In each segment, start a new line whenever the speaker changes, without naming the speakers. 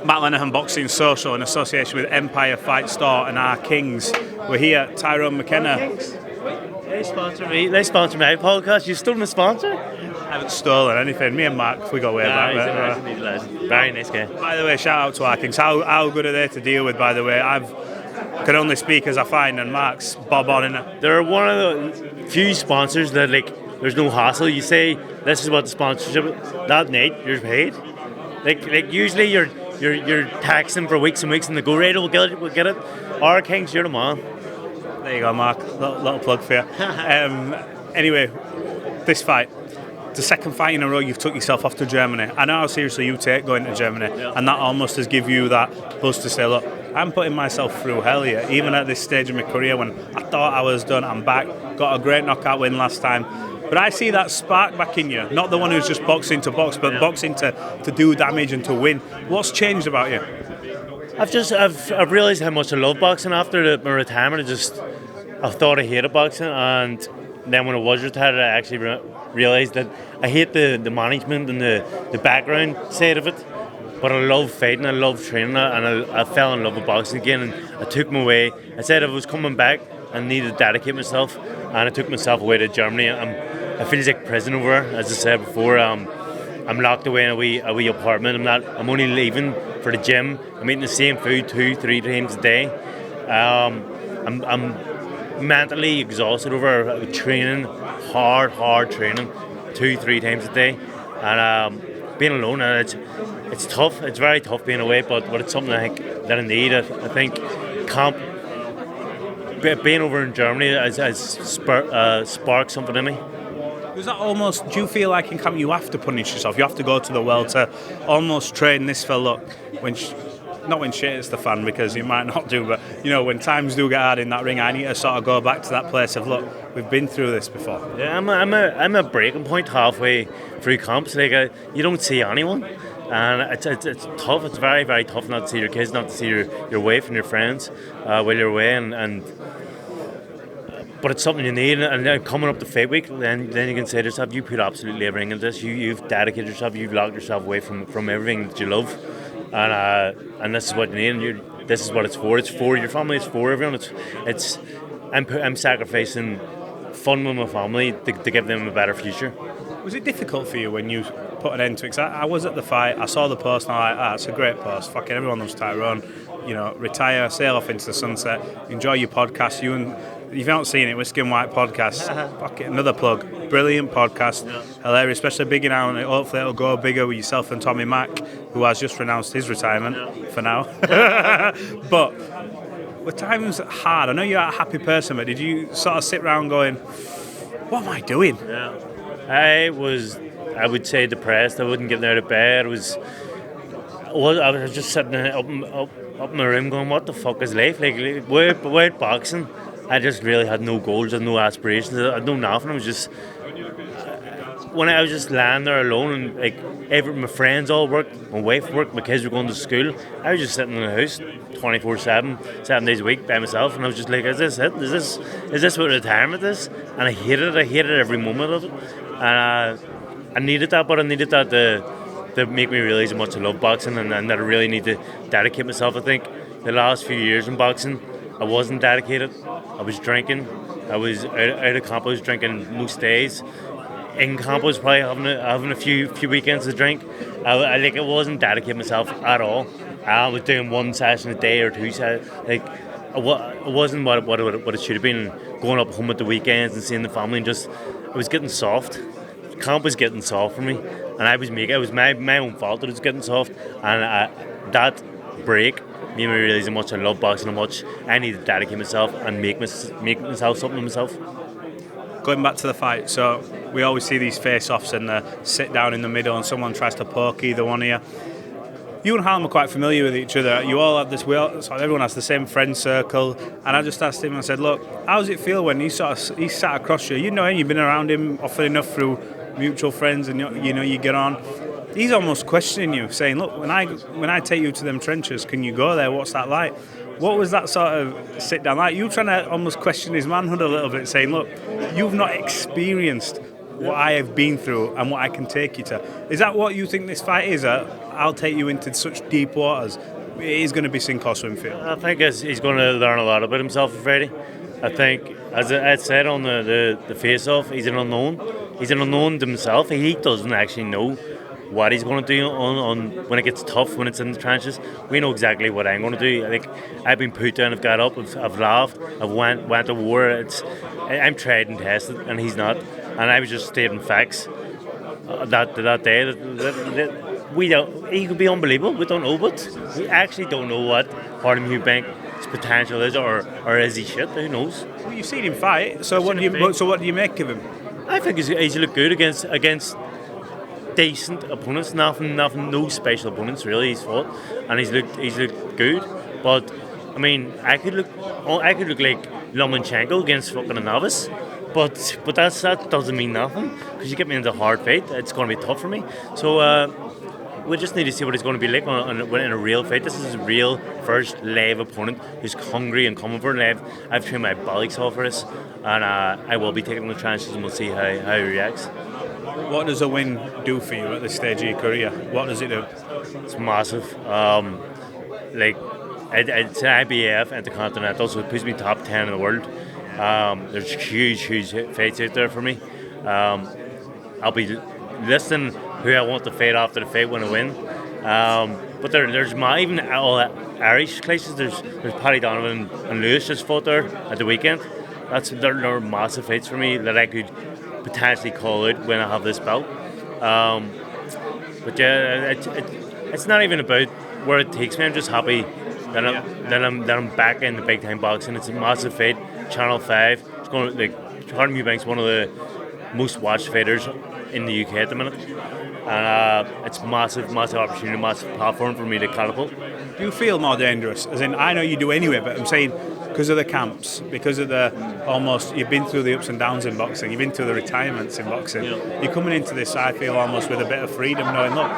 Matt Lenihan Boxing Social in association with Empire Fight Store and our Kings. We're here, Tyrone McKenna.
They sponsor me. They sponsor my podcast. You stole my sponsor?
I haven't stolen anything. Me and Mark, we go way back.
He's a legend. Very nice guy.
By the way, shout out to our Kings. How good are they to deal with, by the way? I can only speak as I find, and Mark's bob on in it.
They're one of the few sponsors that, like, there's no hassle. You say, this is what the sponsorship is. That night, you're paid. Like usually you're taxing for weeks and weeks, and they go, right, we'll get it. Our Kings, you're the man.
There you go, Mark. Little plug for you. Anyway, this fight, the second fight in a row you've took yourself off to Germany. I know how seriously you take going to Germany, and that almost has give you that buzz to say, look, I'm putting myself through hell here. Even at this stage of my career when I thought I was done, I'm back. Got a great knockout win last time. But I see that spark back in you. Not the one who's just boxing to box, but boxing to do damage and to win. What's changed about you?
I've realised how much I love boxing after my retirement. I thought I hated boxing, and then when I was retired, I actually realised that I hate the management and the background side of it. But I love fighting, I love training, and I fell in love with boxing again, and I took my way. I said if I was coming back, I needed to dedicate myself, and I took myself away to Germany. I feel like prison over there, as I said before. I'm locked away in a wee apartment. I'm only leaving for the gym. I'm eating the same food 2-3 times a day. I'm mentally exhausted over training, hard training, 2-3 times a day, and being alone. And it's tough. It's very tough being away, but it's something I think that I need. I think being over in Germany has sparked something in me.
Was that almost, do you feel like in camp you have to punish yourself? You have to go to the well to almost train this for luck? Not when shit hits the fan, because you might not do, but when times do get hard in that ring, I need to sort of go back to that place of, look, we've been through this before.
Yeah, I'm a breaking point halfway through camps. Like you don't see anyone, and it's tough. It's very, very tough not to see your kids, not to see your wife and your friends while you're away, and but it's something you need. And then coming up to fight week, then you can say to yourself, you put absolutely everything into this. You've dedicated yourself. You've locked yourself away from everything that you love, and this is what you need. And this is what it's for. It's for your family. It's for everyone. I'm sacrificing fun with my family to give them a better future.
Was it difficult for you when you put an end to it? Because I was at the fight, I saw the post, and I'm like, it's a great post. Fucking everyone loves Tyrone. Retire, sail off into the sunset, enjoy your podcast. If you've not seen it, Whiskey and White podcast, fuck it, another plug. Brilliant podcast, hilarious, especially big now, and hopefully it'll go bigger with yourself and Tommy Mack, who has just renounced his retirement for now. But were times hard? I know you're a happy person, but did you sort of sit around going, what am I doing?
Yeah. I would say depressed. I wouldn't get out of bed. I was just sitting up in my room going, what the fuck is life? Like, without boxing, I just really had no goals, had no aspirations, I had no nothing. I was just, when I was just lying there alone, and like my friends all worked, my wife worked, my kids were going to school, I was just sitting in the house 24/7, 7 days a week by myself, and I was just like, is this it? Is this what retirement is? And I hated every moment of it, and I needed that, but I needed that to make me realise how much I love boxing, and that I really need to dedicate myself. I think the last few years in boxing, I wasn't dedicated. I was drinking. I was out of camp. I was drinking most days. In camp, I was probably having a few weekends to drink. I wasn't dedicating myself at all. I was doing one session a day or two. Like it wasn't what it should have been. Going up home at the weekends and seeing the family, and I was getting soft. Camp was getting soft for me, and it was my own fault that it was getting soft. And that break made me realise how much I love boxing, how much I need to dedicate myself and make myself something of myself.
Going back to the fight, so we always see these face-offs and sit down in the middle and someone tries to poke either one of you. You and Harlem are quite familiar with each other. You all have this, everyone has the same friend circle. And I just asked him, I said, look, how does it feel when he sat across you? You know him, you've been around him often enough through mutual friends, and you get on. He's almost questioning you, saying, look, when I take you to them trenches, can you go there? What's that like? What was that sort of sit down like? You trying to almost question his manhood a little bit, saying, look, you've not experienced what I have been through and what I can take you to. Is that what you think this fight is? I'll take you into such deep waters. It is going to be sink or swim for you.
I think he's going to learn a lot about himself on Friday. I think, as I said on the face-off, he's an unknown. He's an unknown to himself. He doesn't actually know what he's going to do on when it gets tough, when it's in the trenches. We know exactly what I'm going to do. I think I've been put down, I've got up, I've laughed, I've went to war. I'm tried and tested, and he's not. And I was just stating facts that day. That we don't. He could be unbelievable. We don't know, but we actually don't know what Harlem Eubank's potential is, or is he shit? Who knows?
Well, you've seen him fight. So what do you make of him?
I think he's looked good against decent opponents. Nothing, no special opponents really. He's fought, and he's looked good. But I mean, I could look like Lomachenko against fucking a novice. But that doesn't mean nothing, because you get me into a hard fight, it's going to be tough for me. So we just need to see what he's going to be like in a real fight. This is his real first live opponent who's hungry and coming for it. I've trained my bollocks off for this, and I will be taking the chances, and we'll see how he reacts.
What does a win do for you at this stage of your career? What does it do?
It's massive. It's an IBF Intercontinental, so it puts me top 10 in the world. There's huge fights out there for me. I'll be listing who I want to fight after the fight when I win. But there's even all Irish places. There's Paddy Donovan and Lewis just fought there at the weekend. They're massive fights for me that I could potentially call out when I have this belt. But yeah, it's not even about where it takes me. I'm just happy that I'm back in the big time boxing. It's a massive fight. Channel 5. It's going Harlem Eubank's one of the most watched fighters in the UK at the minute, and it's massive opportunity, massive platform for me to catapult.
Do you feel more dangerous? As in, I know you do anyway, but I'm saying because of the camps, because of you've been through the ups and downs in boxing, you've been through the retirements in boxing. Yeah. You're coming into this, I feel, almost with a bit of freedom, knowing, look,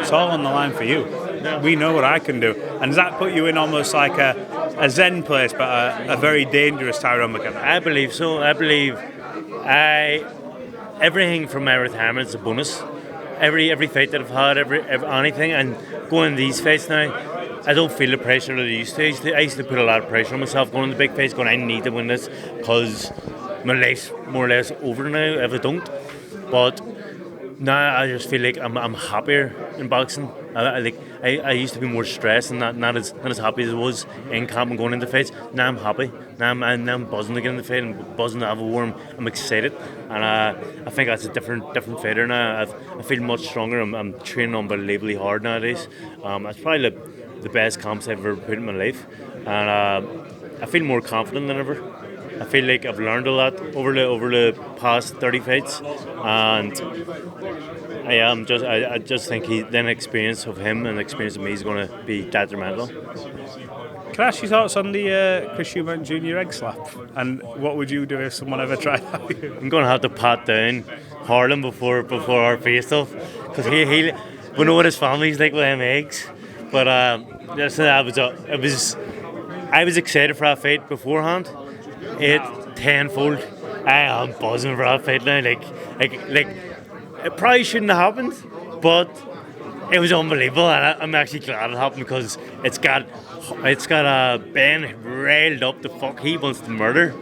it's all on the line for you. Yeah. We know what I can do, and does that put you in almost like a zen place, but a very dangerous Tyrone McKenna?
I believe so. I believe everything from my retirement is a bonus. Every fight that I've had, every anything, and going to these fights now, I don't feel the pressure that I used to. I used to put a lot of pressure on myself going to the big fights, going, I need to win this because my life's more or less over now if I don't. But now I just feel like I'm happier in boxing. I used to be more stressed and not as happy as I was in camp and going into fights. Now I'm happy. Now I'm buzzing to get in the fight. I'm buzzing to have a war. I'm excited, and I think that's a different fighter now. I feel much stronger. I'm training unbelievably hard nowadays. That's probably the best camps I've ever put in my life, and I feel more confident than ever. I feel like I've learned a lot over the past 30 fights, and I just think the experience of him and the experience of me is going to be detrimental.
Can I ask your thoughts on the Chris Eubank Jr. egg slap? And what would you do if someone ever tried that?
I'm going to have to pat down Harlem before our face-off, because we know what his family's like with them eggs. But I was excited for that fight beforehand. Tenfold. I am buzzing for that fight now. Like it probably shouldn't have happened, but it was unbelievable, and I'm actually glad it happened because it's got Ben railed up the fuck. He wants to murder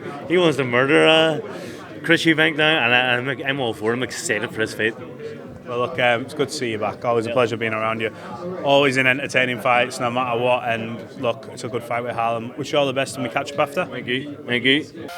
Chris Eubank now, and I'm all for him. I'm excited for this fight.
Well, look, it's good to see you back. Always a pleasure being around you. Always in entertaining fights, no matter what. And look, it's a good fight with Harlem. Wish you all the best, and we catch up after.
Thank you.